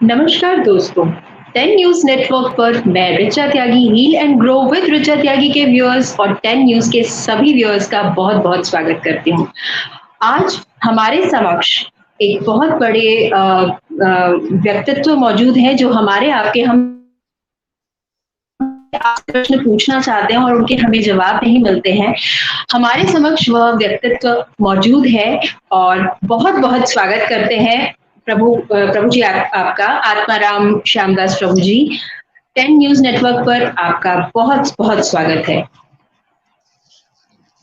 नमस्कार दोस्तों। 10 news network पर मैं Richa Tyagi heal and grow with Richa Tyagi के व्यूअर्स और 10 न्यूज के सभी व्यूअर्स का बहुत बहुत स्वागत करती हूँ। आज हमारे समक्ष एक बहुत बड़े व्यक्तित्व मौजूद हैं जो हमारे आपके हम आपसे प्रश्न पूछना चाहते हैं और उनके हमें जवाब नहीं मिलते हैं। हमारे समक्ष वह व्यक्तित्व मौजूद है और बहुत बहुत स्वागत करते हैं प्रभु जी आपका आत्माराम श्यामदास प्रभु जी। 10 न्यूज नेटवर्क पर आपका बहुत बहुत स्वागत है।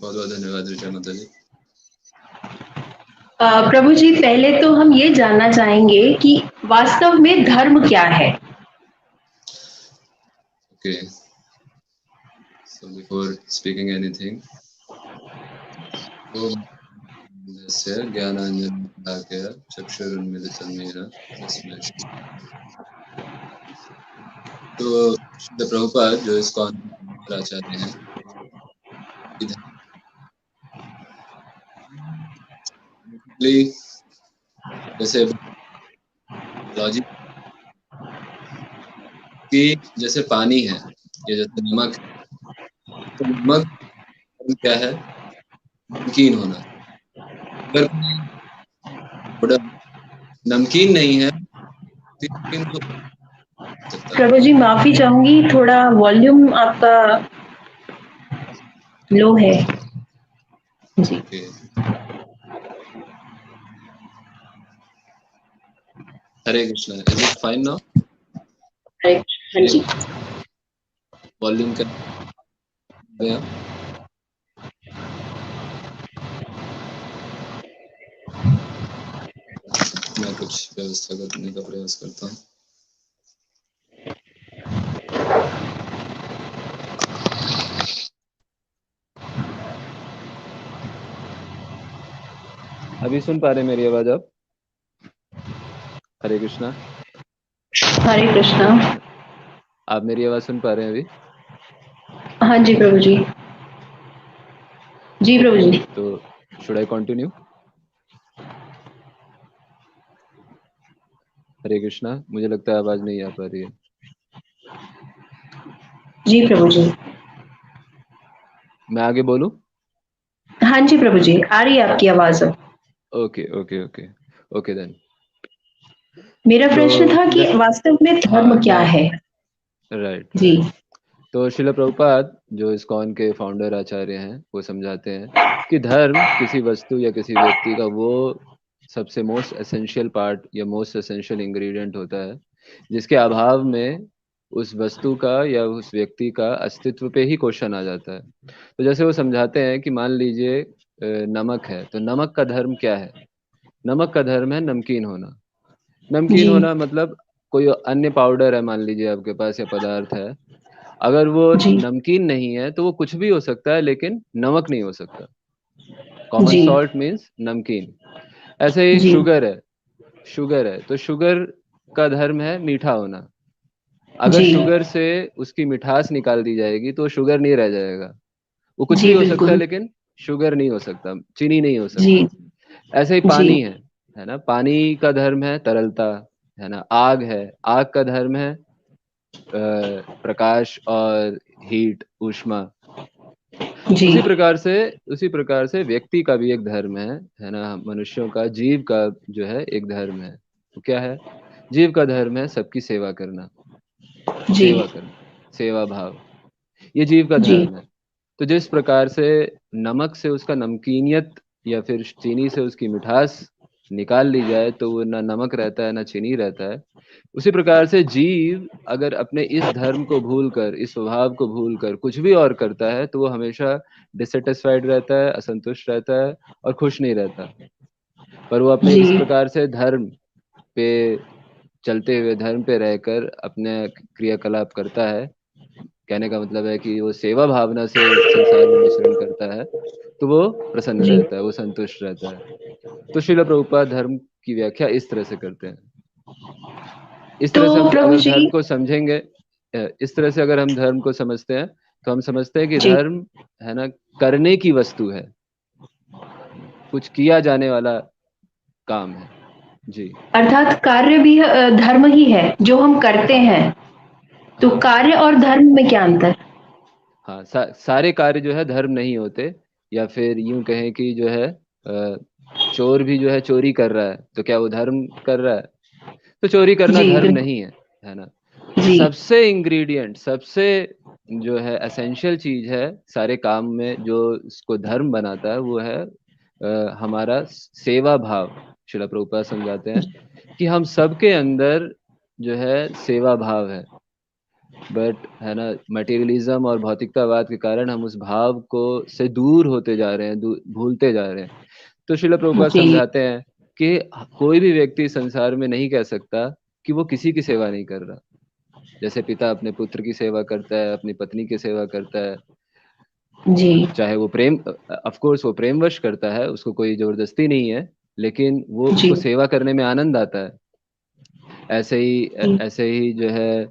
बहुत बहुत धन्यवाद ऋचा माता जी। प्रभु जी, पहले तो हम ये जानना चाहेंगे कि वास्तव में धर्म क्या है? Okay, so before speaking anything, ओम ज्ञानांजन चक्षुरुन्मिलितं येन तस्मै तो श्रील प्रभुपाद जो इस्कॉन आचार्य हैं, जैसे लॉजिक कि जैसे पानी है या जैसे नमक है, तो नमक क्या है? नमकीन होना। अगर नमकीन नहीं है तो प्रभु जी माफी चाहूंगी, थोड़ा वॉल्यूम आपका लो है जी। Okay. Hare Krishna, is it fine now? हाँ जी। वॉल्यूम का मैं कुछ व्यवस्था करने का प्रयास करता हूँ। अभी सुन पा रहे मेरी आवाज आप? हरे कृष्णा। हरे कृष्णा। आप मेरी आवाज सुन पा रहे हैं अभी? हाँ जी प्रभु जी। जी प्रभु जी। तो शुड आई कंटिन्यू? हरे कृष्णा, मुझे लगता है आवाज नहीं आ पा रही है। जी प्रभु जी। मैं आगे बोलूं? हाँ जी प्रभु जी, आ रही है आपकी आवाज अब। Okay okay okay okay then. मेरा प्रश्न था कि वास्तव में धर्म क्या है? राइट जी। तो श्रील प्रभुपाद जो इस्कॉन के फाउंडर आचार्य हैं, वो समझाते हैं कि धर्म किसी वस्तु या किसी व्यक्ति का वो सबसे मोस्ट एसेंशियल पार्ट या मोस्ट एसेंशियल इंग्रेडिएंट होता है जिसके अभाव में उस वस्तु का या उस व्यक्ति का अस्तित्व पे ही क्वेश्चन आ जाता है। तो जैसे वो समझाते हैं कि मान लीजिए नमक है, तो नमक का धर्म क्या है? नमक का धर्म है नमकीन होना। नमकीन जी। होना मतलब कोई अन्य पाउडर है मान लीजिए आपके पास या पदार्थ है, अगर वो जी। नमकीन नहीं है तो वो कुछ भी हो सकता है लेकिन नमक नहीं हो सकता। कॉमन जी। सॉल्ट मीन्स नमकीन। ऐसे ही जी। शुगर है तो शुगर का धर्म है मीठा होना। अगर जी। शुगर से उसकी मिठास निकाल दी जाएगी तो शुगर नहीं रह जाएगा। वो कुछ भी जी हो सकता है बिल्कुल। लेकिन शुगर नहीं हो सकता, चीनी नहीं हो जी। सकता। ऐसे ही जी। पानी है ना, पानी का धर्म है तरलता, है ना। आग है, आग का धर्म है प्रकाश और हीट, ऊष्मा। जी। उसी प्रकार से व्यक्ति का भी एक धर्म है ना। मनुष्यों का, जीव का जो है एक धर्म है। तो क्या है? जीव का धर्म है सबकी सेवा करना, जी। सेवा भाव, ये जीव का जी। धर्म है। तो जिस प्रकार से नमक से उसका नमकीनियत या फिर चीनी से उसकी मिठास निकाल ली जाए तो वो ना नमक रहता है ना चीनी रहता है, उसी प्रकार से जीव अगर अपने इस धर्म को भूलकर, इस स्वभाव को भूलकर कुछ भी और करता है तो वो हमेशा डिससेटिस्फाइड रहता है, असंतुष्ट रहता है और खुश नहीं रहता। पर वो अपने जी। इस प्रकार से धर्म पे चलते हुए, धर्म पे रहकर अपने क्रियाकलाप करता है, कहने का मतलब है कि वो सेवा भावना से संसार में विचरण करता है, तो वो प्रसन्न जी। रहता है, वो संतुष्ट रहता है। तो श्रील प्रभुपाद धर्म की व्याख्या इस तरह से करते हैं। इस तो तरह से हम प्रभु अगर जी। धर्म को समझेंगे, इस तरह से अगर हम धर्म को समझते हैं तो हम समझते हैं कि जी। धर्म है ना, करने की वस्तु है, कुछ किया जाने वाला काम है। जी। अर्थात कार्य भी धर्म ही है जो हम करते हैं। तो हाँ कार्य और धर्म में क्या अंतर? हाँ, सारे कार्य जो है धर्म नहीं होते, या फिर यूं कहें कि जो है चोर भी जो है चोरी कर रहा है तो क्या वो धर्म कर रहा है? तो चोरी करना जी धर्म बिल्कुल। नहीं है ना? जी सबसे इंग्रेडिएंट, सबसे जो है एसेंशियल चीज है सारे काम में, जो इसको धर्म बनाता है, वो है हमारा सेवा भाव। श्रील प्रभुपाद समझाते हैं कि हम सबके अंदर जो है सेवा भाव है, बट है ना, मटेरियलिज्म और भौतिकतावाद के कारण हम उस भाव को से दूर होते जा रहे हैं, भूलते जा रहे हैं। तो श्रील प्रभुपाद जी समझाते हैं कि कोई भी व्यक्ति संसार में नहीं कह सकता कि वो किसी की सेवा नहीं कर रहा। जैसे पिता अपने पुत्र की सेवा करता है, अपनी पत्नी की सेवा करता है, जी चाहे वो प्रेम, ऑफ कोर्स वो प्रेमवश करता है, उसको कोई जबरदस्ती नहीं है, लेकिन वो जी उसको सेवा करने में आनंद आता है। जी ऐसे ही जो है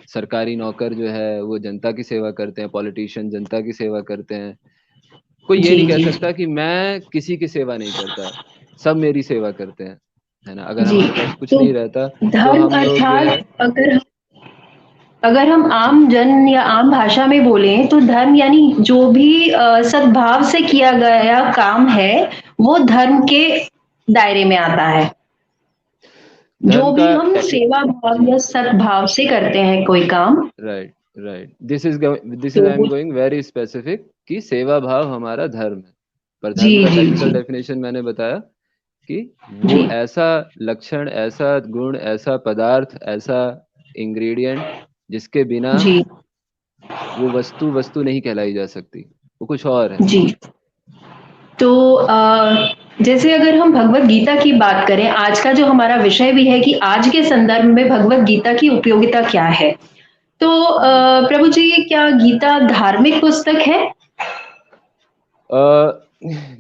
सरकारी नौकर जो है वो जनता की सेवा करते हैं, पॉलिटिशियन जनता की सेवा करते हैं। कोई ये जी नहीं कह जी सकता कि मैं किसी की सेवा नहीं करता, सब मेरी सेवा करते हैं, है ना? अगर जी। हमारे पास कुछ तो नहीं रहता तो धर्म हम लोग जो है, अर्थात अगर अगर हम आम जन या आम भाषा में बोलें तो धर्म यानी जो भी सद्भाव से किया गया काम है वो धर्म के दायरे में आता है। जो धर्म भी का हम टेक्निक। सेवा भाव जी, या सद्भाव से करते हैं कोई काम। राइट राइट, दिस इज तो I am going very specific कि सेवा भाव हमारा धर्म है। पर जी धर्म का जी टेक्निकल जी डेफिनेशन मैंने बताया कि वो जी ऐसा लक्षण, ऐसा गुण, ऐसा पदार्थ, ऐसा इंग्रेडिएंट जिसके बिना जी वो वस्तु वस्तु नहीं कहलाई जा सकती, वो कुछ और है। जी। तो जैसे अगर हम भगवत गीता की बात करें, आज का जो हमारा विषय भी है कि आज के संदर्भ में भगवत गीता की उपयोगिता क्या है। तो जी। प्रभु जी, क्या गीता धार्मिक पुस्तक है? अ,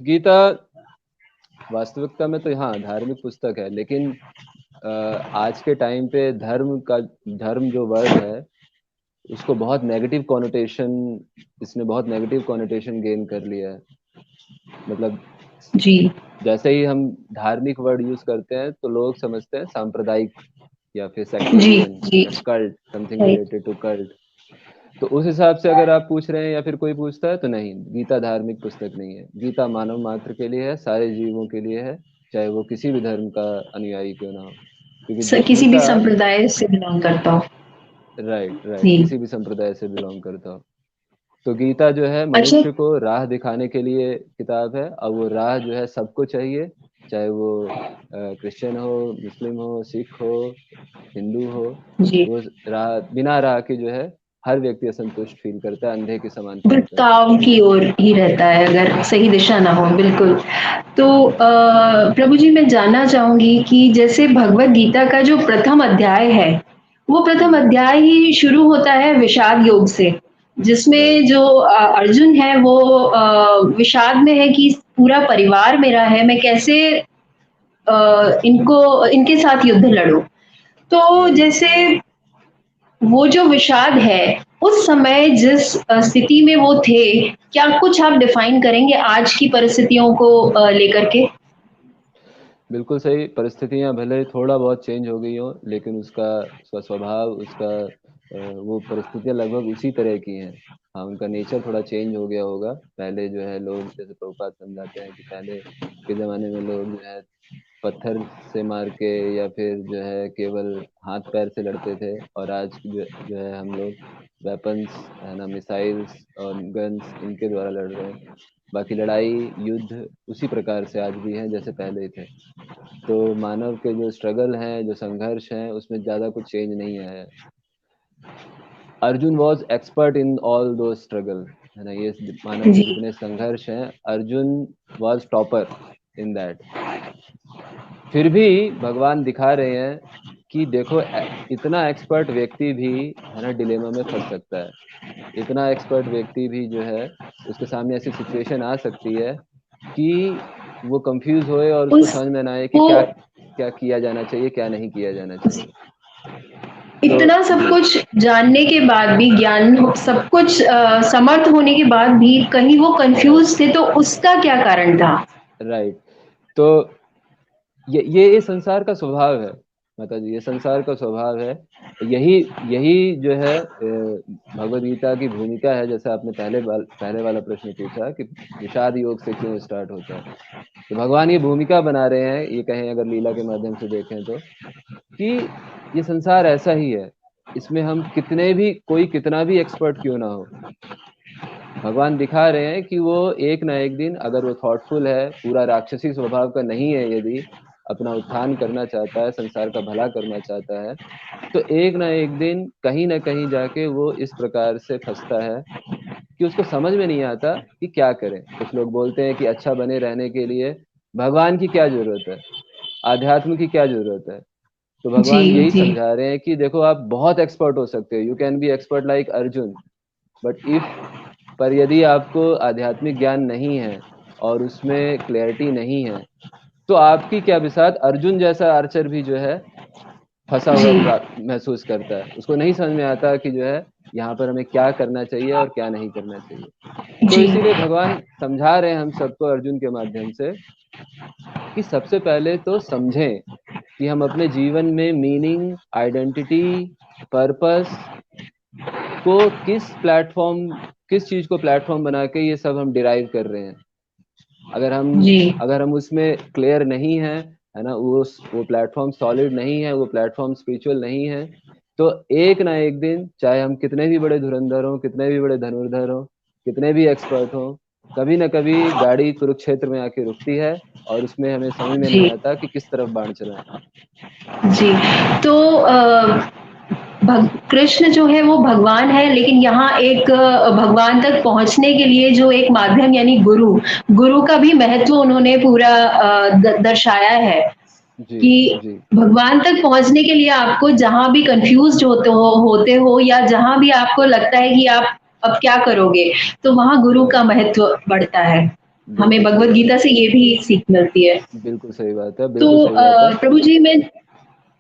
गीता वास्तविकता में तो हाँ धार्मिक पुस्तक है, लेकिन आज के टाइम पे धर्म जो वर्ड है उसको बहुत नेगेटिव कॉनोटेशन, इसने बहुत नेगेटिव कॉनोटेशन गेन कर लिया है। मतलब जी जैसे ही हम धार्मिक वर्ड यूज करते हैं तो लोग समझते हैं सांप्रदायिक, या फिर जी सेक्टेरियन, जी। या cult, something right. Related to cult. तो उस हिसाब से अगर आप पूछ रहे हैं या फिर कोई पूछता है तो नहीं, गीता धार्मिक पुस्तक नहीं है। गीता मानव मात्र के लिए है, सारे जीवों के लिए है, चाहे वो किसी भी धर्म का अनुयायी क्यों ना हो, क्योंकि किसी भी गीता, संप्रदाय से बिलोंग करता हूँ। राइट राइट, जी। किसी भी संप्रदाय से बिलोंग करता हो। तो गीता जो है अच्छा। मनुष्य को राह दिखाने के लिए किताब है, और वो राह जो है सबको चाहिए, चाहे वो क्रिश्चियन हो, मुस्लिम हो, सिख हो, हिंदू हो। जी। वो राह, बिना राह के जो है हर व्यक्ति असंतुष्ट फील करता है, अंधे के समान फील करता है। भटकाव की ओर ही रहता है अगर सही दिशा ना हो, बिल्कुल। तो प्रभु जी, मैं जानना चाहूंगी कि जैसे भगवत गीता का जो प्रथम अध्याय है, वो प्रथम हम्म। अध्याय ही शुरू होता है विषाद योग से, राइट। जिसमें जो अर्जुन है वो विषाद में है कि पूरा परिवार मेरा है, मैं कैसे इनको इनके साथ युद्ध लड़ूं। तो राइट। जैसे वो जो विषाद है, उस समय जिस स्थिति में वो थे, क्या कुछ आप डिफाइन करेंगे आज की परिस्थितियों को लेकर के? बिल्कुल सही, परिस्थितियां भले थोड़ा बहुत चेंज हो गई हो, लेकिन उसका उसका स्वभाव, उसका वो परिस्थितियां लगभग उसी तरह की हैं। हाँ, उनका नेचर थोड़ा चेंज हो गया होगा। पहले जो है लोग, जैसे प्रभुपाद समझाते हैं कि पहले के जमाने में लोग जो है पत्थर से मार के या फिर जो है केवल हाथ पैर से लड़ते थे, और आज जो है हम लोग वेपन्स, है ना, मिसाइल्स और गन्स, इनके द्वारा लड़ रहे हैं। बाकी लड़ाई, युद्ध उसी प्रकार से आज भी है जैसे पहले ही थे। तो मानव के जो स्ट्रगल हैं, जो संघर्ष हैं, उसमें ज्यादा कुछ चेंज नहीं आया है। Arjun was expert in all दो स्ट्रगल, है ना, ये मानव के जी जितने संघर्ष हैं, Arjun was topper in that. फिर भी भगवान दिखा रहे हैं कि देखो, इतना एक्सपर्ट व्यक्ति भी, है ना, डिलेमा में फंस सकता है। इतना एक्सपर्ट व्यक्ति भी जो है, उसके सामने ऐसी सिचुएशन आ सकती है कि वो कंफ्यूज होए और उसको उस समझ में ना आए कि वो क्या क्या किया जाना चाहिए, क्या नहीं किया जाना चाहिए। तो इतना सब जी, कुछ जानने के बाद भी, सब कुछ समर्थ होने के बाद भी कहीं वो राइट कंफ्यूज थे, तो उसका क्या कारण था? राइट। तो ये संसार का स्वभाव है माता जी, ये संसार का स्वभाव है। यही यही जो है भगवद गीता की भूमिका है। जैसे आपने पहले वाला प्रश्न पूछा कि विषाद योग से क्यों स्टार्ट होता है, तो भगवान ये भूमिका बना रहे हैं, ये कहें अगर लीला के माध्यम से देखें तो, कि ये संसार ऐसा ही है, इसमें हम कितने भी, कोई कितना भी एक्सपर्ट क्यों ना हो, भगवान दिखा रहे हैं कि वो एक ना एक दिन, अगर वो थॉटफुल है, पूरा राक्षसी स्वभाव का नहीं है, यदि अपना उत्थान करना चाहता है, संसार का भला करना चाहता है, तो एक ना एक दिन कहीं ना कहीं जाके वो इस प्रकार से फंसता है कि उसको समझ में नहीं आता कि क्या करें। कुछ लोग बोलते हैं कि अच्छा बने रहने के लिए भगवान की क्या जरूरत है, आध्यात्म की क्या जरूरत है। तो जी भगवान यही जी समझा रहे हैं कि देखो, आप बहुत एक्सपर्ट हो सकते हो, you can be expert like Arjun, but if, पर यदि आपको आध्यात्मिक ज्ञान नहीं है और उसमें क्लैरिटी नहीं है, तो आपकी क्या बिसात अर्जुन जैसा आर्चर भी जो है फंसा हुआ जी महसूस करता है, उसको नहीं समझ में आता कि जो है यहाँ पर हमें क्या करना चाहिए और क्या नहीं करना चाहिए। तो जी इसीलिए भगवान समझा रहे हैं हम सबको अर्जुन के माध्यम से कि सबसे पहले तो समझें कि हम अपने जीवन में मीनिंग, आइडेंटिटी, पर्पस को किस प्लेटफॉर्म, किस चीज को प्लेटफॉर्म बना के ये सब हम डिराइव कर रहे हैं। अगर हम जी अगर हम उसमें क्लियर नहीं है ना, वो प्लेटफॉर्म सॉलिड नहीं है, वो प्लेटफॉर्म स्पिरिचुअल नहीं है, तो एक ना एक दिन, चाहे हम कितने भी बड़े धुरंधर हों, कितने भी बड़े धनुर्धर हों, कितने भी एक्सपर्ट हों, कभी ना कभी गाड़ी कुरुक्षेत्र में आके रुकती है और उसमें हमें समझ में नहीं जी आता कि किस तरफ बाण चलाएं। जी। तो कृष्ण जो है वो भगवान है, लेकिन यहाँ एक भगवान तक पहुंचने के लिए जो एक माध्यम यानी गुरु, गुरु का भी महत्व उन्होंने पूरा दर्शाया है जी कि जी भगवान तक पहुंचने के लिए आपको जहां भी कंफ्यूज होते हो या जहां भी आपको लगता है कि आप अब क्या करोगे, तो वहां गुरु का राइट, महत्व बढ़ता है। हमें बिल्कुल सही भगवत बात गीता है, से ये भी सीख मिलती है। बिल्कुल सही बात है, तो बिल्कुल सही बात है। प्रभु जी मैं,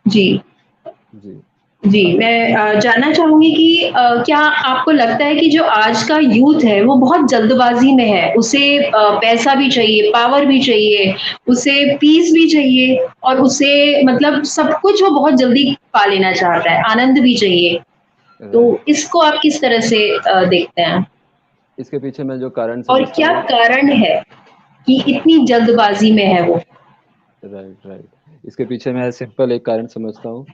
जी जी जी मैं जानना चाहूंगी कि क्या आपको लगता है कि जो आज का यूथ है वो बहुत जल्दबाजी में है, उसे पैसा भी चाहिए, पावर भी चाहिए, उसे पीस भी चाहिए, और उसे मतलब सब कुछ वो बहुत जल्दी पा लेना चाहता है, आनंद भी चाहिए। तो राइट। इसको आप किस तरह से देखते हैं, इसके पीछे मैं जो कारण और समझता क्या हूँ, कारण है कि इतनी जल्दबाजी में है वो? राइट राइट, इसके पीछे मैं सिंपल एक कारण समझता हूँ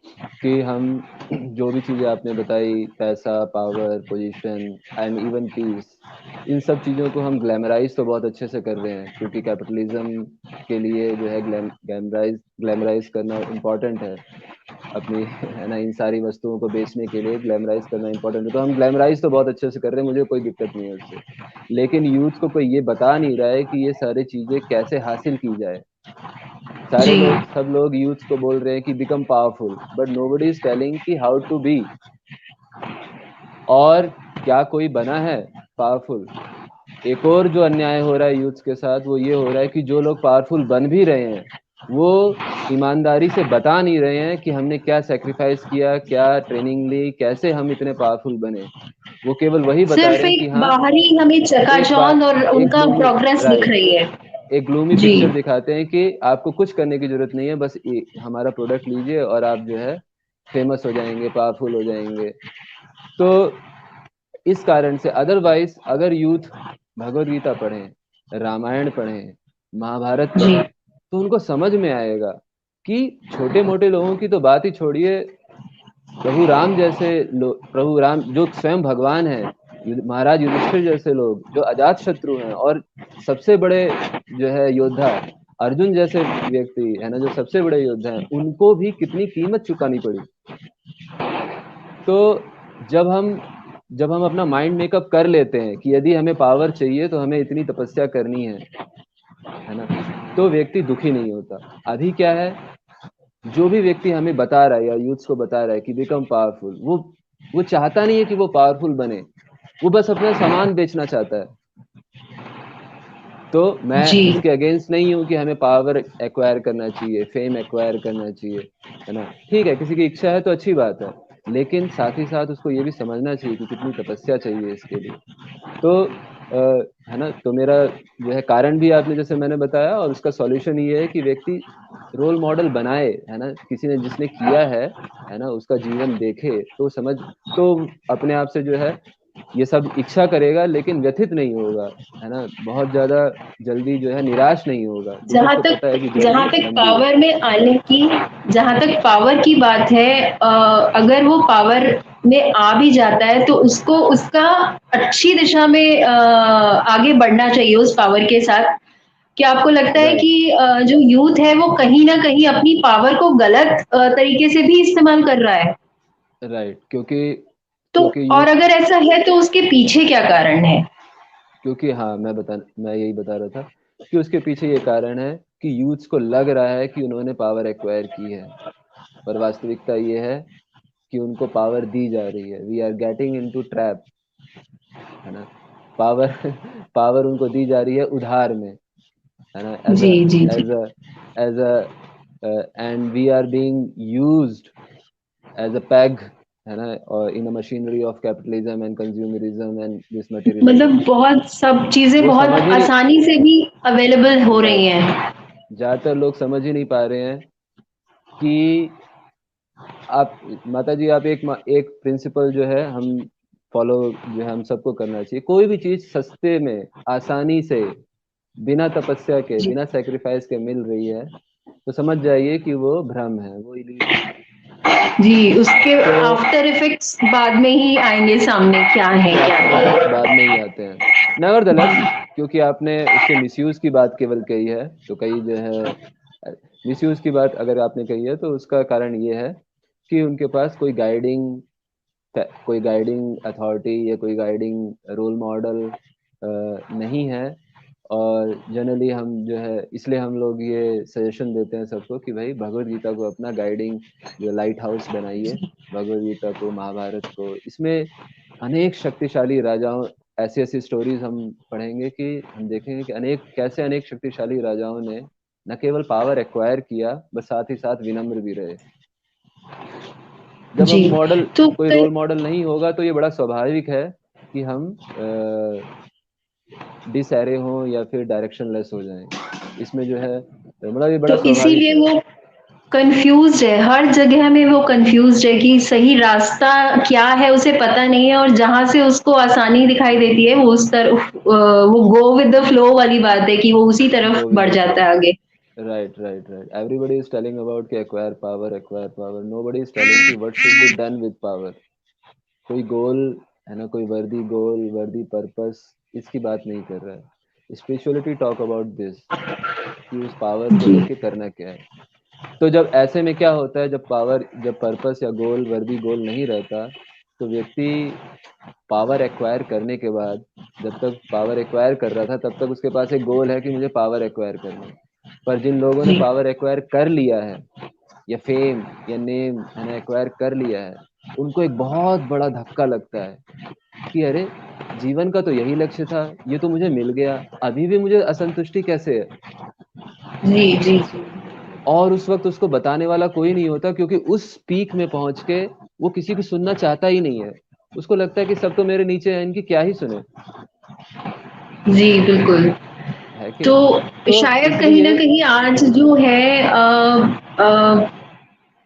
कि हम जो भी चीजें आपने बताई, पैसा, power, position and even peace, इन सब चीजों को हम ग्लैमराइज तो बहुत अच्छे से कर रहे हैं, क्योंकि कैपिटलिज्म के लिए जो है ग्लैमराइज ग्लैमराइज करना इम्पोर्टेंट है अपनी है ना, इन सारी वस्तुओं को बेचने के लिए ग्लैमराइज करना इंपॉर्टेंट है, तो हम ग्लैमराइज तो बहुत अच्छे से कर रहे हैं, मुझे कोई दिक्कत नहीं है उससे। लेकिन यूथ को कोई ये बता नहीं रहा है कि ये सारी चीजें कैसे हासिल की जाए। सारे जी लोग, सब लोग यूथ को बोल रहे हैं कि become powerful, but nobody is telling कि हाउ टू बी। और क्या कोई बना है पावरफुल? एक और जो अन्याय हो रहा है यूथ के साथ, वो ये हो रहा है कि जो लोग पावरफुल बन भी रहे हैं, वो ईमानदारी से बता नहीं रहे हैं कि हमने क्या सेक्रीफाइस किया, क्या ट्रेनिंग ली, कैसे हम इतने पावरफुल बने। वो केवल वही बता सिर्फ रहे हैं कि एक हाँ, बाहरी हमें एक बार, चकाचौंध और एक उनका ग्लूमी, प्रोग्रेस दिख राइट, रही है। एक ग्लूमी जी पिक्चर दिखाते हैं कि आपको कुछ करने की जरूरत नहीं है, बस हमारा प्रोडक्ट लीजिए और आप जो है फेमस हो जाएंगे, पावरफुल हो जाएंगे। तो इस कारण से, अदरवाइज अगर यूथ भगवत गीता पढ़ें, रामायण पढ़ें, महाभारत जी पढ़ें, तो उनको समझ में आएगा कि छोटे मोटे लोगों की तो बात ही छोड़िए, प्रभु राम जैसे लोग, प्रभु राम जो स्वयं भगवान है, महाराज युधिष्ठिर जैसे लोग जो अजात शत्रु हैं, और सबसे बड़े जो है योद्धा अर्जुन जैसे व्यक्ति है ना, जो सबसे बड़े योद्धा हैं, उनको भी कितनी कीमत चुकानी पड़ी। तो जब हम जब हम अपना माइंड मेकअप कर लेते हैं कि यदि हमें पावर चाहिए तो हमें इतनी तपस्या करनी है ना, तो व्यक्ति दुखी नहीं होता। अभी क्या है, जो भी व्यक्ति हमें बता रहा है या यूथ्स को बता रहा है कि बिकम पावरफुल, वो चाहता नहीं है कि वो पावरफुल बने, वो बस अपना सामान बेचना चाहता है। तो मैं जी इसके अगेंस्ट नहीं हूं कि हमें पावर एक्वायर करना चाहिए, फेम एक्वायर करना चाहिए, है ना, ठीक है, किसी की इच्छा है तो अच्छी बात है, लेकिन साथ ही साथ उसको ये भी समझना चाहिए कि कितनी तपस्या चाहिए इसके लिए। तो है ना। तो मेरा जो है कारण भी आपने जैसे मैंने बताया, और उसका सॉल्यूशन ये है कि व्यक्ति रोल मॉडल बनाए, है ना, किसी ने जिसने किया है ना, उसका जीवन देखे तो समझ, तो अपने आप से जो है ये सब इच्छा करेगा, लेकिन व्यथित नहीं होगा, है ना, बहुत ज्यादा जल्दी जो है निराश नहीं होगा, क्योंकि जहां उसको तक पता है कि जहां जर्नी तक लंबी है। पावर में आने की जहां तक पावर की बात है, अगर वो पावर में आ भी जाता है तो उसको उसका अच्छी दिशा में आगे बढ़ना चाहिए उस पावर के साथ। क्या आपको लगता है राइट, कि जो यूथ है वो कहीं ना कहीं अपनी पावर को गलत तरीके से भी इस्तेमाल कर रहा है? राइट, क्योंकि तो क्योंकि और यूथ, अगर ऐसा है तो उसके पीछे क्या कारण है? क्योंकि हाँ, मैं यही बता रहा था कि उसके पीछे ये कारण है कि यूथ्स को लग रहा है कि उन्होंने पावर एक्वायर की है, पर वास्तविकता ये है कि उनको पावर दी जा रही है। We are getting into trap, है ना। पावर पावर उनको दी जा रही है उधार में, है ना, जी जी जी। As a as a and we are being used as a peg, है ना, और in a machinery of capitalism and consumerism and this materialism. मतलब बहुत सब चीजें वो बहुत समझ ही नहीं, आसानी से भी अवेलेबल हो रही राइट, हैं। ज्यादातर लोग समझ ही नहीं पा रहे हैं कि आप, माता जी, आप एक प्रिंसिपल जो है हम फॉलो, जो है हम सबको करना चाहिए। कोई भी चीज सस्ते में, आसानी से, बिना तपस्या के, जी बिना सेक्रीफाइस के मिल रही है, तो समझ जाइए कि वो भ्रम है, वो इल्यूजन है। जी, उसके तो आफ्टर इफेक्ट्स बाद में ही आएंगे सामने, क्या है क्या आफ्टर नहीं। इफेक्ट्स बाद में ही आते हैं। नेवरदलेस, क्योंकि आपने उसके मिसयूज की बात केवल कही है, तो कई जो है मिसयूज की बात अगर आपने कही है, तो उसका कारण ये है कि उनके पास कोई गाइडिंग अथॉरिटी या कोई गाइडिंग रोल मॉडल नहीं है। और जनरली हम जो है, इसलिए हम लोग ये सजेशन देते हैं सबको कि भाई भगवत गीता को अपना गाइडिंग जो लाइट हाउस बनाइए। भगवत गीता को, महाभारत को, इसमें अनेक शक्तिशाली राजाओं, ऐसी ऐसी स्टोरीज हम पढ़ेंगे कि हम देखेंगे कि अनेक शक्तिशाली राजाओं ने न केवल पावर एक्वायर किया, बस साथ ही साथ विनम्र भी रहे। जब जी, हम मॉडल, तो कोई कई रोल मॉडल नहीं होगा, तो ये बड़ा स्वाभाविक है कि हम डिसएरे हों या फिर डायरेक्शनलेस हो जाएं। इसमें जो है मतलब ये बड़ा तो स्वाभाविक इसीलिए है। वो कंफ्यूज्ड है, हर जगह में वो कंफ्यूज्ड है कि सही रास्ता क्या है उसे पता नहीं है, और जहां से उसको आसानी दिखाई देती है वो उस तरफ वो गो विद द फ्लो वाली बात है कि वो उसी तरफ गो विद बढ़ द फ्लो, जाता है आगे। Right right right. Everybody is telling about कि acquire power, nobody is telling कि what should be done with power. कोई गोल, है ना, कोई वर्दी गोल, वर्दी पर्पस, इसकी बात नहीं कर रहा है। स्पिरिचुअलिटी टॉक अबाउट दिस, कि उस पावर को जी लेके करना क्या है। तो जब ऐसे में क्या होता है, जब पर्पस या गोल, वर्दी गोल नहीं रहता, तो व्यक्ति पावर एक्वायर करने के बाद, जब तक पावर एक्वायर कर रहा था तब तक उसके पास एक गोल है कि मुझे पावर एक्वायर करना है। पर जिन लोगों ने जी पावर एक्वायर कर लिया है, या फेम या नेम, है ना, एक्वायर कर लिया है, उनको एक बहुत बड़ा धक्का लगता है कि अरे, जीवन का तो यही लक्ष्य था, ये तो मुझे मिल गया, अभी भी मुझे असंतुष्टि कैसे है। जी जी जी। और उस वक्त उसको बताने वाला कोई नहीं होता, क्योंकि उस पीक में पहुंच के वो किसी की सुनना चाहता ही नहीं है। उसको लगता है कि सब तो मेरे नीचे है, इनकी क्या ही सुने, जी बिल्कुल। है कि तो नहीं। तो शायद कहीं ना इसलिए, कहीं आज जो है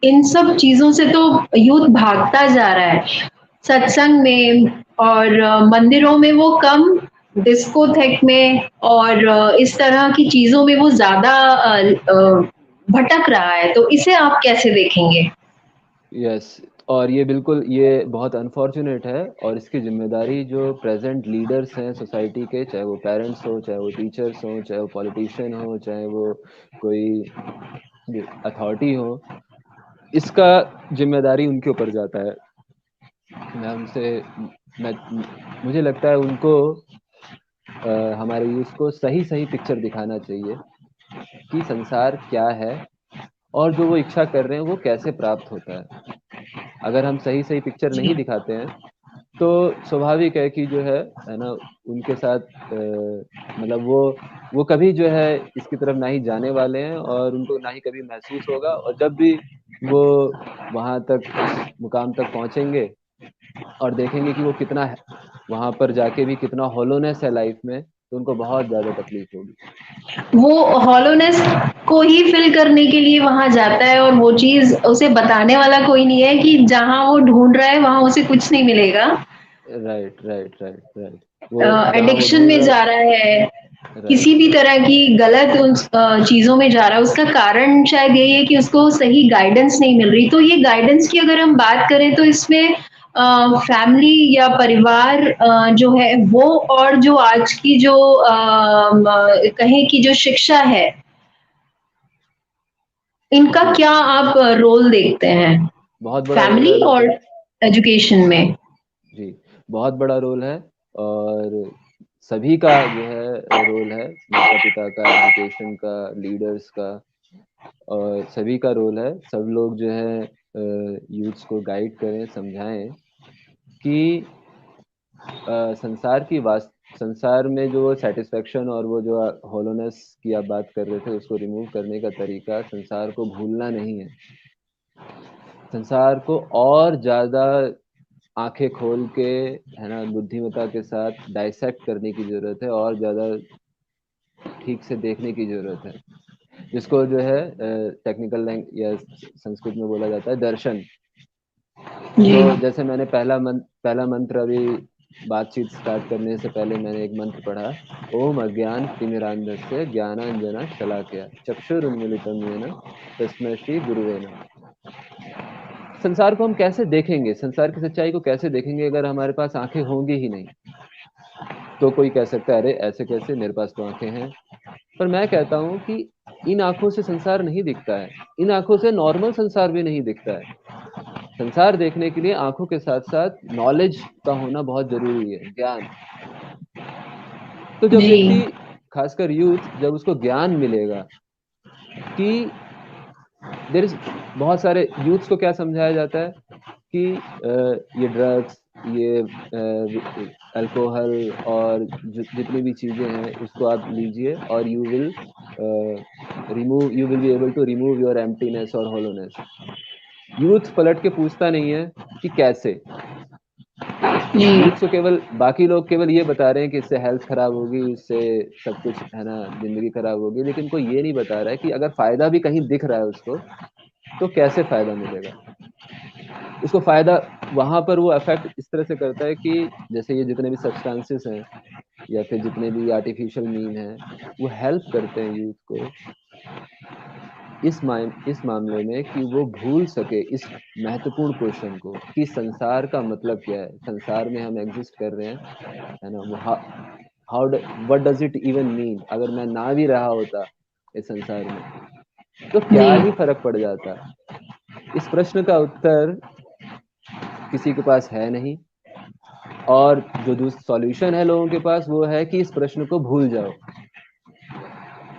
इन सब चीजों से तो यूथ भागता जा रहा है। सत्संग में और मंदिरों में वो कम, डिस्कोथेक में और इस तरह की चीजों में वो ज्यादा भटक रहा है, तो इसे आप कैसे देखेंगे? यस, और ये बिल्कुल, ये बहुत अनफॉर्चुनेट है, और इसकी जिम्मेदारी जो प्रेजेंट लीडर्स हैं सोसाइटी के, चाहे वो पेरेंट्स हो, चाहे वो टीचर्स हो, चाहे वो पॉलिटिशियन हो, चाहे वो कोई अथॉरिटी हो, इसका जिम्मेदारी उनके ऊपर जाता है। मैं उनसे मैं मुझे लगता है उनको हमारे यूथ को सही सही पिक्चर दिखाना चाहिए कि संसार क्या है, और जो वो इच्छा कर रहे हैं वो कैसे प्राप्त होता है। अगर हम सही सही पिक्चर नहीं जी दिखाते हैं, तो स्वाभाविक है कि जो है ना, उनके साथ मतलब वो कभी जो है इसकी तरफ ना ही जाने वाले हैं, और उनको ना ही कभी महसूस होगा। और जब भी वो वहां तक, उस मुकाम तक पहुंचेंगे और देखेंगे कि वो कितना वहां पर जाके भी कितना हॉलोनेस है लाइफ में, तो उनको बहुत ज्यादा तकलीफ होगी। वो हॉलोनेस को ही फिल करने के लिए वहां जाता है, और वो चीज उसे बताने वाला कोई नहीं है कि जहां वो ढूंढ रहा है वहां उसे कुछ नहीं मिलेगा। Right right right right. वो जहाँ वो एडिक्शन ढूंढ में रहा जा रहा है, है। किसी राइट भी तरह की गलत उन चीजों में जा रहा है, उसका कारण शायद यही है कि उसको सही गाइडेंस नहीं मिल रही। तो ये गाइडेंस की अगर हम बात करें तो इसमें फैमिली या परिवार जो है वो, और जो आज की जो कहें कि जो शिक्षा है, इनका जी। क्या आप रोल देखते हैं बहुत बड़ा रोल है फैमिली और मतलब। एजुकेशन में? जी, बहुत बड़ा रोल है। और सभी का जो है रोल है, माता पिता का, एजुकेशन का, लीडर्स का, और सभी का रोल है। सब लोग जो है यूथ्स को गाइड करें, समझाएं कि संसार की वास्त संसार में जो सेटिस्फेक्शन और वो जो होलोनेस की आप बात कर रहे थे, उसको रिमूव करने का तरीका संसार को भूलना नहीं है। संसार को और ज्यादा आंखें खोल के, है ना, बुद्धिमत्ता के साथ डाइसेक्ट करने की जरूरत है, और ज्यादा ठीक से देखने की जरूरत है, जिसको जो है टेक्निकल लैंग्वेज या संस्कृत में बोला जाता है दर्शन। जी तो जैसे मैंने पहला मंत्र अभी बातचीत स्टार्ट करने से पहले मैंने एक मंत्र पढ़ा, ओम अज्ञान तिमिरांधस्य ज्ञानांजना शलाकया चक्षुरुन्मीलितं येन तस्मै श्री गुरुवे नमः। संसार को हम कैसे देखेंगे, संसार की सच्चाई को कैसे देखेंगे, अगर हमारे पास आंखें होंगी ही नहीं? तो कोई कह सकता है अरे ऐसे कैसे, मेरे पास तो आंखें हैं। पर मैं कहता हूं कि इन आंखों से संसार नहीं दिखता है, इन आंखों से नॉर्मल संसार भी नहीं दिखता है। संसार देखने के लिए आंखों के साथ साथ नॉलेज का होना बहुत जरूरी है, ज्ञान। तो जब जी व्यक्ति, खासकर यूथ, जब उसको ज्ञान मिलेगा कि देर इज, बहुत सारे यूथ्स को क्या समझाया जाता है कि ये ड्रग्स, ये अल्कोहल और जितनी भी चीजें हैं उसको आप लीजिए और you will be able to remove your emptiness और होलोनेस। यूथ पलट के पूछता नहीं है कि कैसे। जी यूथ को केवल, बाकी लोग केवल ये बता रहे हैं कि इससे हेल्थ खराब होगी, इससे सब कुछ, है ना, जिंदगी खराब होगी, लेकिन कोई ये नहीं बता रहा है कि अगर फायदा भी कहीं दिख रहा है उसको, तो कैसे फायदा मिलेगा उसको। फायदा वहां पर वो अफेक्ट इस तरह से करता है कि जैसे ये जितने भी सब्सटेंसेस हैं या फिर जितने भी आर्टिफिशियल मीन हैं, वो हेल्प करते हैं यूथ को इस मामले में कि वो भूल सके इस महत्वपूर्ण क्वेश्चन को कि संसार का मतलब क्या है, संसार में हम एग्जिस्ट कर रहे हैं, है ना, वो how what does it even mean, अगर मैं ना भी रहा होता इस संसार में तो जी क्या ही फर्क पड़ जाता। इस प्रश्न का उत्तर किसी के पास है नहीं, और जो सॉल्यूशन है लोगों के पास वो है कि इस प्रश्न को भूल जाओ।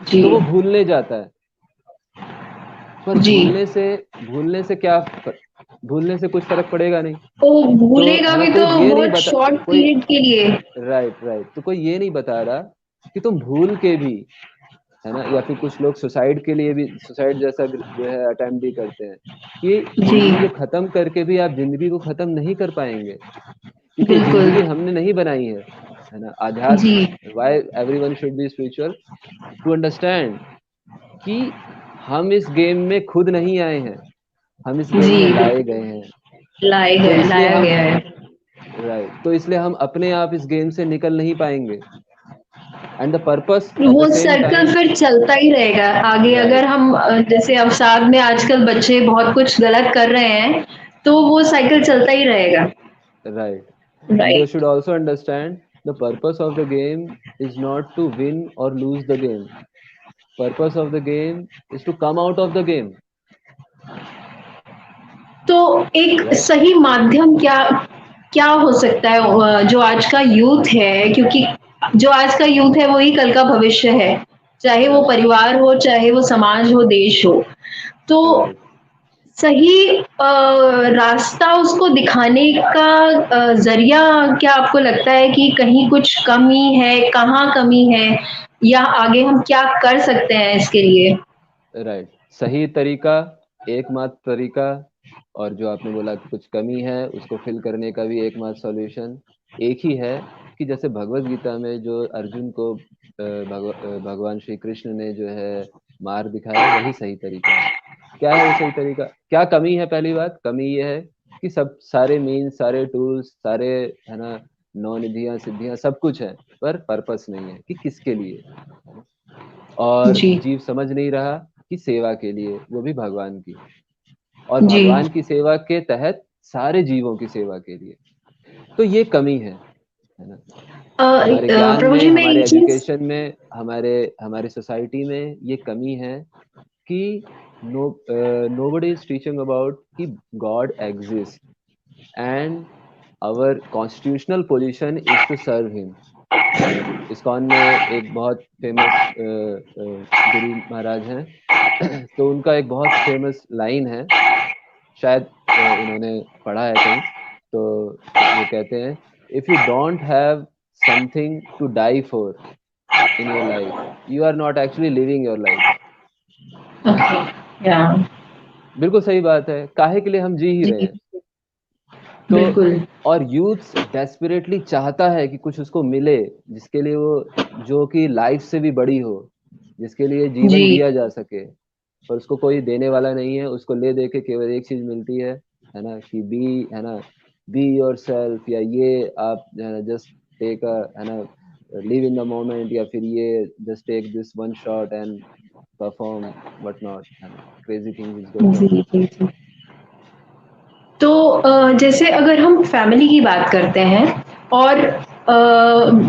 जी तो वो भूलने जाता है। पर जी भूलने से क्या भूलने से कुछ फर्क पड़ेगा नहीं। तो तो, भूलेगा है ना, भी तो कोई ये नहीं बहुत बता, शॉर्ट कोई, पीरियड के लिए। राइट राइट, तो कोई ये नहीं बता रहा कि तुम भूल के भी, है ना, या फिर कुछ लोग सुसाइड के लिए भी, सुसाइड जैसा जो है अटेम्प्ट भी करते हैं, कि जी जिंदगी को खत्म करके भी आप जिंदगी को खत्म नहीं कर पाएंगे, क्योंकि बिल्कुल। जिंदगी हमने नहीं बनाई है ना। जी अध्यात्म, why everyone should be spiritual, to understand कि हम इस गेम में खुद नहीं आए हैं, हम इस गेम जी में लाए बिल्कुल, गए हैं। तो इसलिए लाया हम, गया है। राइट, तो इसलिए हम अपने आप इस गेम से निकल नहीं पाएंगे। And the purpose at the वो सेम सर्कल टाइम, फिर चलता ही रहेगा आगे। अगर राइट हम जैसे अवसाद में आजकल बच्चे बहुत कुछ गलत कर रहे हैं, तो वो साइकिल चलता ही रहेगा। Right. And they right should also understand the purpose of the game is not to win और lose the game, purpose of the game is to come out of the game. तो एक right सही माध्यम क्या क्या हो सकता है जो आज का यूथ है, क्योंकि जो आज का यूथ है वही कल का भविष्य है, चाहे वो राइट परिवार हो, चाहे वो समाज हो, देश हो। तो राइट। सही रास्ता उसको दिखाने का जरिया क्या आपको लगता है कि कहीं कुछ कमी है, कहाँ कमी है, या आगे हम क्या कर सकते हैं इसके लिए? राइट, सही तरीका, एकमात्र तरीका, और जो आपने बोला कि कुछ कमी है उसको फिल करने का भी एकमात्र सॉल्यूशन, एक ही है कि जैसे भगवत गीता में जो अर्जुन को भगवान श्री कृष्ण ने जो है मार्ग दिखाया, वही सही तरीका है। क्या है वो सही तरीका? क्या कमी है? पहली बात, कमी ये है कि सब सारे मीन्स, सारे टूल्स, सारे, है ना, नौ निधियां सिद्धियां सब कुछ है, पर पर्पस नहीं है कि किसके लिए, है ना? और जी जीव समझ नहीं रहा कि सेवा के लिए, वो भी भगवान की, और जी। भगवान की सेवा के तहत सारे जीवों की सेवा के लिए। तो ये कमी है ना, हमारे ज्ञान प्रभु में, जी, मैं हमारे एक चीज, एजुकेशन में, हमारे हमारे सोसाइटी में ये कमी है कि nobody is teaching about कि God exists and our constitutional position is to serve him, है ना। इस्कॉन में एक बहुत फेमस गुरु महाराज हैं तो उनका एक बहुत फेमस लाइन है, शायद इन्होंने पढ़ा है कहीं, तो वो कहते हैं, if you don't have something to die for in your life, you are not actually living your life. Okay, yeah, बिल्कुल सही बात है, काहे के लिए हम जी ही रहे जी हैं। तो बिल्कुल। और यूथ डेस्परेटली चाहता है कि कुछ उसको मिले, जिसके लिए वो, जो कि लाइफ से भी बड़ी हो, जिसके लिए जी जीवन दिया जा सके, पर उसको कोई देने वाला नहीं है। उसको ले दे के केवल एक चीज मिलती है ना, कि बी, है ना, बी योर सेल्फ, या ये आप, है ना, जस्ट टेक अ, है ना, लिव इन द मोमेंट, या फिर ये just take this one shot and perform what not, है ना, क्रेजी थिंग्स इज गोइंग जी ऑन। जी जी। तो जैसे अगर हम फैमिली की बात करते हैं और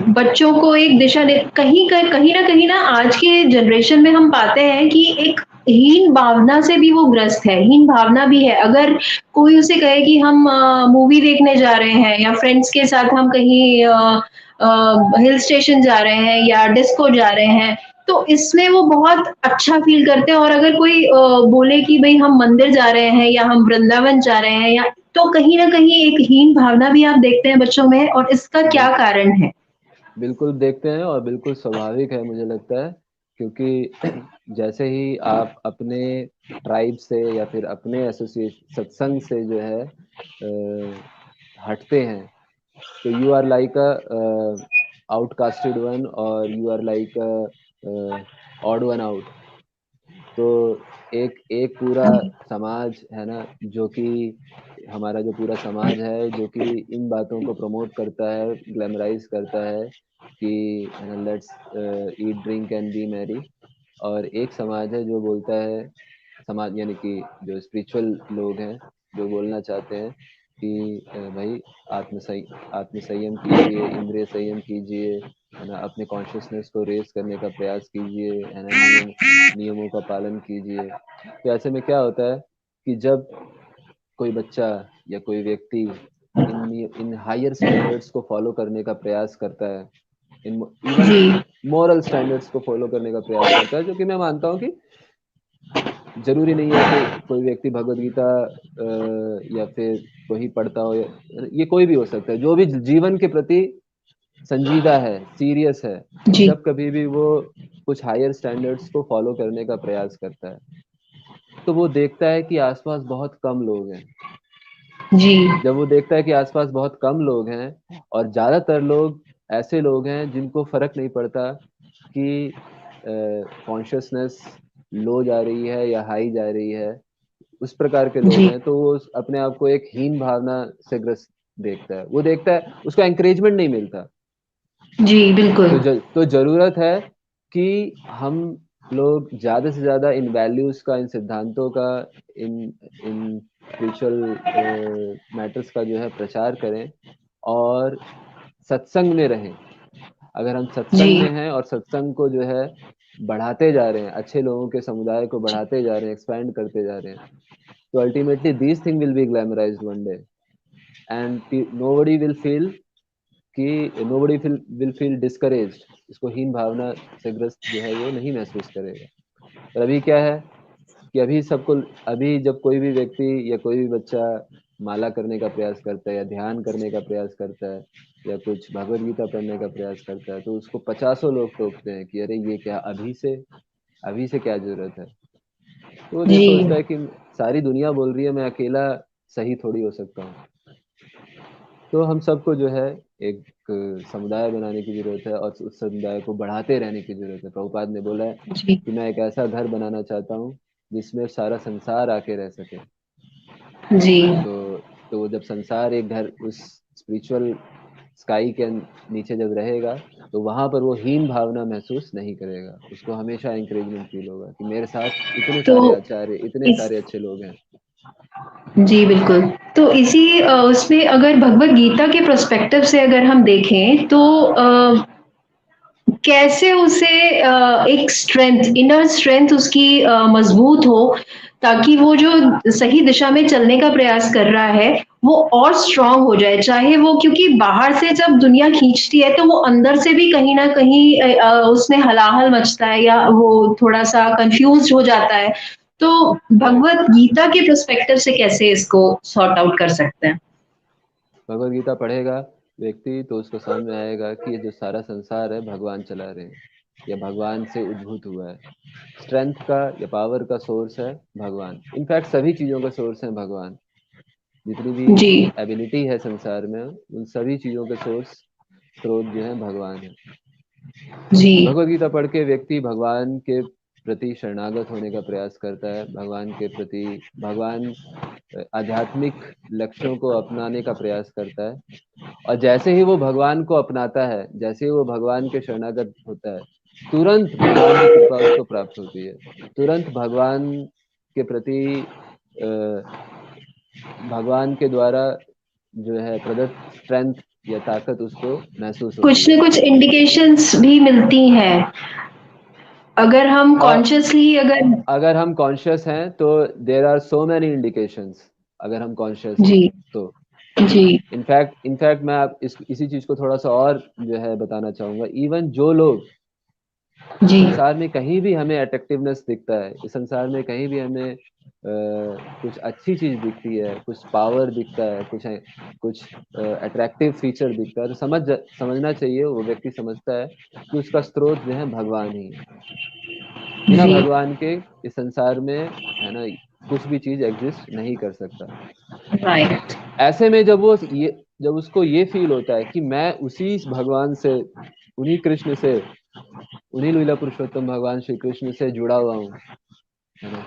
बच्चों को एक दिशा दे, कहीं ना आज के जनरेशन में हम पाते हैं कि एक हीन भावना से भी वो ग्रस्त है, हीन भावना भी है। अगर कोई उसे कहे कि हम मूवी देखने जा रहे हैं या फ्रेंड्स के साथ हम कहीं हिल स्टेशन जा रहे हैं या डिस्को जा रहे हैं, तो इसमें वो बहुत अच्छा फ़ील करते हैं। और अगर कोई बोले कि भई हम मंदिर जा रहे हैं या हम वृंदावन जा रहे हैं, या तो कहीं न कहीं एक हीन भावना भी आप देखते हैं बच्चों में, और इसका क्या बिल्कुल, कारण है? बिल्कुल देखते हैं, और बिल्कुल स्वाभाविक है मुझे लगता है, क्योंकि जैसे ही आप अपने ट्राइब से या फिर अपने एसोसिएट सत्संग से जो है हटते हैं, तो you are like a outcasted one, और you are like a odd one out. तो एक एक पूरा समाज है ना, जो कि हमारा जो पूरा समाज है, जो कि इन बातों को प्रमोट करता है, ग्लैमराइज करता है कि, है ना, let's eat drink and B Mary. और एक समाज है जो बोलता है, समाज यानी कि जो स्पिरिचुअल लोग हैं, जो बोलना चाहते हैं कि भाई, आत्म संयम कीजिए, इंद्रिय संयम कीजिए, है ना, अपने कॉन्शियसनेस को रेस करने का प्रयास कीजिए, है ना, नियमों का पालन कीजिए। तो ऐसे में क्या होता है कि जब कोई बच्चा या कोई व्यक्ति इन हायर स्टैंडर्ड्स को फॉलो करने का प्रयास करता है, इन इवन जी, मॉरल स्टैंडर्ड्स को फॉलो करने का प्रयास करता है, जो कि मैं मानता हूँ कि जरूरी नहीं है कि कोई व्यक्ति भगवत गीता या फिर कोई पढ़ता हो, ये कोई भी हो सकता है, जो भी जीवन के प्रति संजीदा है, सीरियस है, जी, जब कभी भी वो कुछ हायर स्टैंडर्ड्स को फॉलो करने का प्रयास करता है, तो वो देखता है कि आसपास बहुत कम लोग हैं। जी, जब वो देखता है कि आसपास बहुत कम लोग हैं, और ज्यादातर लोग ऐसे लोग हैं जिनको फर्क नहीं पड़ता कि कॉन्शियसनेस लो जा रही है या हाई जा रही है, उस प्रकार के लोग जी, हैं, तो वो अपने आप को एक हीन भावना से ग्रस्त देखता है। वो देखता है, उसको एंकरेजमेंट नहीं मिलता। जी, बिल्कुल। तो जरूरत है कि हम लोग ज्यादा से ज्यादा इन वैल्यूज का, इन सिद्धांतों का, इन इन स्पिरिचुअल मैटर्स का जो है प्रचार करें, और सत्संग में रहें। अगर हम जी, सत्संग में हैं और सत्संग को जो है बढ़ाते जा रहे हैं, अच्छे लोगों के समुदाय को बढ़ाते जा रहे हैं, एक्सपैंड करते जा रहे हैं, तो ultimately these thing will be glamorised one day, and nobody will feel कि नोबडी विल फील डिस्करेज्ड। इसको हीन भावना से ग्रस्त जो है वो नहीं महसूस करेगा। पर अभी क्या है कि अभी जब कोई भी व्यक्ति या कोई भी बच्चा माला करने का प्रयास करता है, या ध्यान करने का प्रयास करता है, या कुछ भगवत गीता पढ़ने का प्रयास करता है, तो उसको पचासों लोग टोकते हैं कि अरे ये क्या, अभी से क्या जरूरत है। तो वो ये जी, सोचता है कि सारी दुनिया बोल रही है, मैं अकेला सही थोड़ी हो सकता हूँ। तो हम सबको जो है एक समुदाय बनाने की जरूरत है और उस समुदाय को बढ़ाते रहने की जरूरत है। प्रभुपाद ने बोला है जी कि मैं एक ऐसा घर बनाना चाहता हूँ जिसमें सारा संसार आके रह सके। जी। तो तो जब संसार एक घर उस स्पिरिचुअल स्काई के नीचे जब रहेगा तो वहां पर वो हीन भावना महसूस नहीं करेगा, उसको हमेशा एंकरेजमेंट फील होगा कि मेरे साथ इतने तो सारे आचार्य, इतने इस सारे अच्छे लोग हैं। जी बिल्कुल। तो इसी उसमें अगर भगवत गीता के पर्सपेक्टिव से अगर हम देखें तो कैसे उसे एक स्ट्रेंथ, इनर स्ट्रेंथ उसकी मजबूत हो, ताकि वो जो सही दिशा में चलने का प्रयास कर रहा है वो और स्ट्रांग हो जाए, चाहे वो, क्योंकि बाहर से जब दुनिया खींचती है तो वो अंदर से भी कहीं ना कहीं उसमें हलाहल मचता है या वो थोड़ा सा कंफ्यूज हो जाता है। तो राइट। भगवत गीता के पर्सपेक्टिव से कैसे इसको सॉर्ट आउट कर सकते हैं? भगवत गीता पढ़ेगा व्यक्ति तो उसको समझ में आएगा कि ये जो सारा संसार है भगवान चला रहे हैं, या भगवान से उद्भूत हुआ है। स्ट्रेंथ का या पावर का सोर्स है भगवान। इनफैक्ट सभी चीजों का सोर्स है भगवान। जितनी भी जी एबिलिटी है संसार में उन सभी चीजों के सोर्स, स्रोत जो है भगवान है। जी भगवत गीता पढ़ के व्यक्ति भगवान के प्रति शरणागत होने का प्रयास करता है, भगवान के प्रति, भगवान आध्यात्मिक लक्ष्यों को अपनाने का प्रयास करता है। और जैसे ही वो भगवान को अपनाता है, जैसे ही वो भगवान के शरणागत होता है, तुरंत भगवान की कृपा उसको प्राप्त होती है। तुरंत भगवान के प्रति भगवान के द्वारा जो है प्रदत्त स्ट्रेंथ या ताकत उसको महसूस होती कुछ है। न कुछ इंडिकेशंस भी मिलती हैं अगर हम और कॉन्शियसली अगर। अगर हम कॉन्शियस हैं तो there are so many indications, अगर हम कॉन्शियस हैं जी तो। जी इनफैक्ट मैं आप इसी चीज को थोड़ा सा और जो है बताना चाहूंगा। इवन जो लोग इस जी संसार में कहीं भी हमें अट्रैक्टिवनेस दिखता है, इस संसार में कहीं भी हमें कुछ अच्छी चीज दिखती है, कुछ पावर दिखता है, कुछ अट्रैक्टिव फीचर दिखता है, तो समझना चाहिए, वो व्यक्ति समझता है कि उसका स्रोत जो है भगवान ही है। बिना जी भगवान के इस संसार में, है ना, कुछ भी चीज एग्जिस्ट नहीं कर सकता। राइट। ऐसे में जब उसको ये फील होता है कि मैं उसी भगवान से, उन्हीं कृष्ण से, उन्हीं लीला पुरुषोत्तम भगवान श्री कृष्ण से जुड़ा हुआ हूँ, है ना,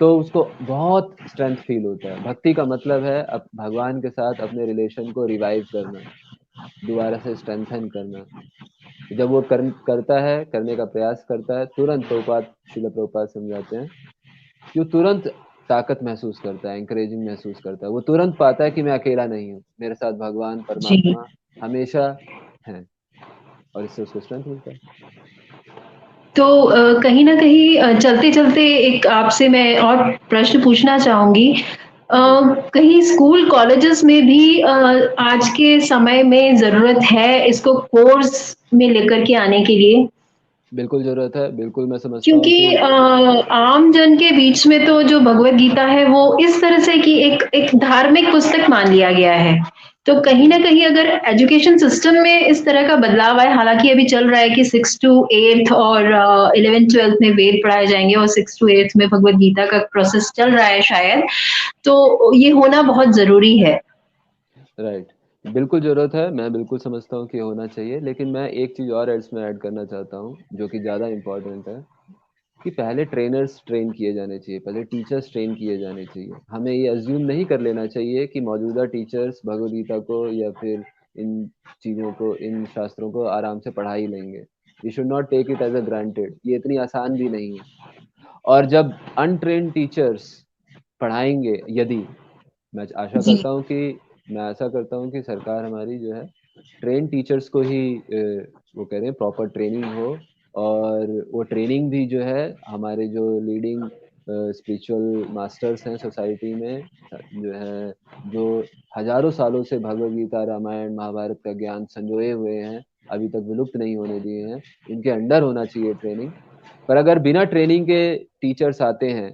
तो उसको बहुत स्ट्रेंथ फील होता है। भक्ति का मतलब है अब भगवान के साथ अपने रिलेशन को रिवाइव करना, दोबारा से स्ट्रेंथन करना। जब वो करता है, करने का प्रयास करता है, तुरंत प्रभुपाद, शिल प्रभुपाद समझाते हैं कि वो तुरंत ताकत महसूस करता है, इंकरेजिंग महसूस करता है। वो तुरंत पाता है कि मैं अकेला नहीं हूँ, मेरे साथ भगवान जी परमात्मा हमेशा है, और इससे उसको स्ट्रेंथ मिलता है। तो कहीं न कहीं चलते-चलते एक आपसे मैं और प्रश्न पूछना चाहूँगी। जी, कहीं स्कूल कॉलेजेस में भी आज के समय में ज़रूरत है इसको कोर्स में लेकर के आने के लिए? बिल्कुल जरूरत है। बिल्कुल मैं समझता हूँ क्योंकि कि आम जन के बीच में तो जो भगवत गीता है वो इस तरह से कि एक एक धार्मिक पुस्तक मान लिया गया है। तो कहीं जी, न कहीं अगर एजुकेशन सिस्टम में इस तरह का बदलाव आए, हालाँकि अभी चल रहा है कि 6 टू 8th और 11th-12th में वेद पढ़ाए जाएँगे और 6 टू 8th में भगवत गीता का प्रोसेस चल रहा है शायद, तो ये होना बहुत ज़रूरी है। राइट। बिल्कुल जरूरत है, मैं बिल्कुल समझता हूँ कि होना चाहिए, लेकिन मैं एक चीज और इसमें ऐड करना चाहता हूँ जो कि ज्यादा इम्पोर्टेंट है, कि पहले ट्रेनर्स ट्रेन किए जाने चाहिए, पहले टीचर्स ट्रेन किए जाने चाहिए। हमें ये अज्यूम नहीं कर लेना चाहिए कि मौजूदा टीचर्स भगवद गीता को या फिर इन चीज़ों को, इन शास्त्रों को आराम से पढ़ा ही लेंगे। We should not take it as a granted, ये इतनी आसान भी नहीं है। और जब अनट्रेन्ड टीचर्स पढ़ाएंगे, यदि, मैं आशा जी, करता हूँ कि मैं आशा करता हूँ कि सरकार हमारी जो है ट्रेन टीचर्स को ही वो कह रहे हैं प्रॉपर ट्रेनिंग हो। और वो ट्रेनिंग भी जो है हमारे जो लीडिंग स्पिरिचुअल मास्टर्स हैं सोसाइटी में, जो है, जो हजारों सालों से भगवद गीता, रामायण, महाभारत का ज्ञान संजोए हुए हैं, अभी तक विलुप्त नहीं होने दिए हैं, इनके अंडर होना चाहिए ट्रेनिंग। पर अगर बिना ट्रेनिंग के टीचर्स आते हैं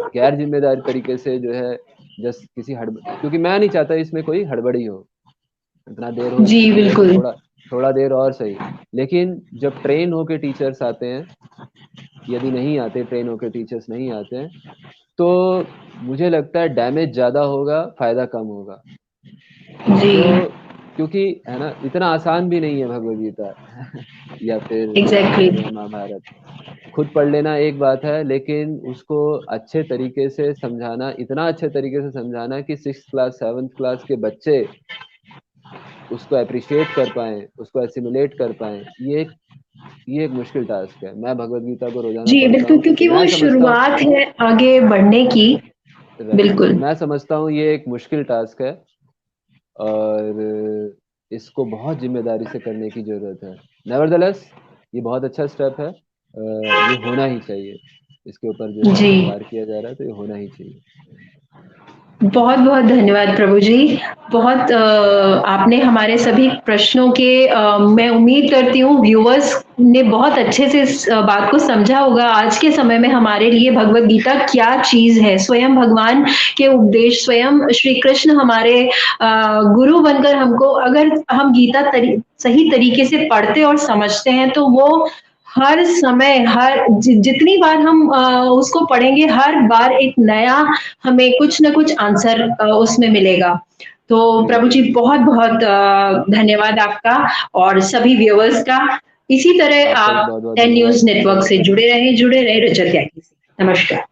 गैर जिम्मेदारी तरीके से, जो है, जस्ट किसी हड़बड़, क्योंकि मैं नहीं चाहता इसमें कोई हड़बड़ी हो, इतना देर हो जी छुट्टी है तो बिल्कुल। थोड़ा थोड़ा देर और सही। लेकिन जब ट्रेन होके टीचर्स आते हैं, यदि नहीं आते, ट्रेन होके टीचर्स नहीं आते हैं, तो मुझे लगता है डैमेज ज्यादा होगा, फायदा कम होगा। जी, तो क्योंकि है ना, इतना आसान भी नहीं है भगवद गीता या फिर एग्जैक्टली। रामायण या महाभारत। खुद पढ़ लेना एक बात है, लेकिन उसको अच्छे तरीके से समझाना, इतना अच्छे तरीके से समझाना कि 6th क्लास 7th क्लास के बच्चे उसको अप्रिशिएट कर पाए, उसको एसिमुलेट कर पाए, ये एक मुश्किल टास्क है। मैं भगवद गीता को रोजाना जी पढ़ता बिल्कुल, हूँ, क्योंकि वो मैं समझता हूँ। शुरुआत है आगे बढ़ने की। राइट, बिल्कुल। मैं समझता हूँ ये एक मुश्किल टास्क है, और इसको बहुत जिम्मेदारी से करने की जरूरत है। नेवरदलेस ये बहुत अच्छा स्टेप है, ये होना ही चाहिए। इसके ऊपर जो है जी, विचार किया जा रहा है, तो ये होना ही चाहिए। बहुत बहुत धन्यवाद प्रभु जी। बहुत आपने हमारे सभी प्रश्नों के मैं उम्मीद करती हूँ व्यूअर्स ने बहुत अच्छे से इस बात को समझा होगा। आज के समय में हमारे लिए भगवत गीता क्या चीज है, स्वयं भगवान के उपदेश, स्वयं श्री कृष्ण हमारे गुरु बनकर हमको, अगर हम गीता सही तरीके से पढ़ते और समझते हैं तो वो हर समय, जितनी बार हम उसको पढ़ेंगे, हर बार एक नया हमें कुछ ना कुछ आंसर उसमें मिलेगा। तो प्रभु जी बिल्कुल। बहुत बहुत धन्यवाद आपका और सभी व्यूअर्स का। इसी तरह आपका भी आप बहुत बहुत 10 न्यूज धन्यवाद नेटवर्क से प्रभुपा। जुड़े रहे रजत यागी से। नमस्कार।